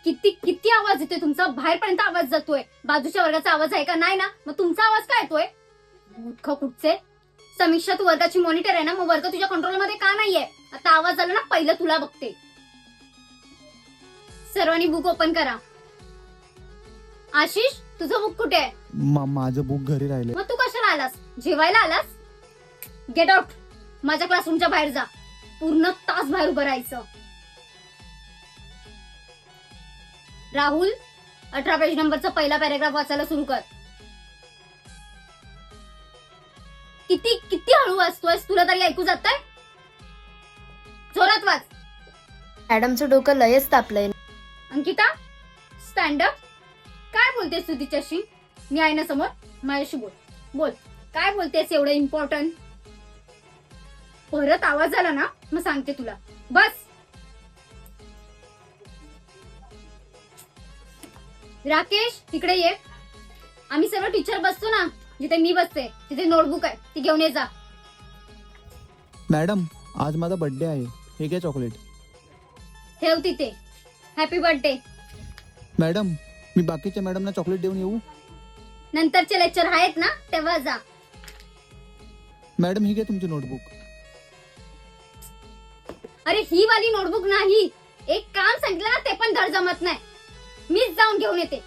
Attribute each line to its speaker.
Speaker 1: किती किती आवाज येतोय तुमचा, बाहेरपर्यंत आवाज जातोय. बाजूच्या वर्गाचा आवाज आहे का? नाही ना, मग तुमचा आवाज काय येतोय? मूर्ख कुठचे. समीक्षा, तू वर्गाची मॉनिटर आहे ना, मग वर्ग तुझ्या कंट्रोलमध्ये का नाहीये? आता आवाज आला ना, पहिलं तुला बघते. सर्वांनी बुक ओपन करा. आशिष, तुझं बुक कुठे आहे?
Speaker 2: माझं बुक घरी राहिले.
Speaker 1: मग तू कशाला आलास? जेवायला आलास? Get out. माझ्या क्लासरूमच्या बाहेर जा. पूर्ण तास बाहेर उभं राहायचं. राहुल, 18 पेज नंबरचा पहिला पॅरेग्राफ वाचायला सुरू कर. किती किती हळू वाचतोयस? तुला तरी ऐकू जातंय? जोरात वाच.
Speaker 3: मॅडमचं डोकं लयच तापलंय.
Speaker 1: Ankita, stand up. काय बोलतेस तू तिच्याशी? मी आहे ना समोर, माझ्याशी बोल. बोल, काय बोलतेस एवढं इम्पॉर्टंट? परत आवाज आला ना, मग सांगते तुला. बस. राकेश, इकडे ये. आम्ही सर्व टीचर बसतो ना, जिथे मी बसते तिथे नोटबुक आहे, ती घेऊन ये जा.
Speaker 2: मॅडम, आज माझा बर्थडे आहे, हे घ्या चॉकलेट.
Speaker 1: ठेव तिथे. Happy birthday.
Speaker 2: मॅडम, मी बाकीच्या मॅडमना चॉकलेट देऊन येऊ?
Speaker 1: नंतरचे लेक्चर आहेत ना, तेव्हा जा.
Speaker 2: मॅडम, ही घ्या तुमची नोटबुक.
Speaker 1: अरे, ही वाली नोटबुक नाही. एक काम सांगितलं ना, ते पण धड जमत नाही. मीच जाऊन घेऊन येते.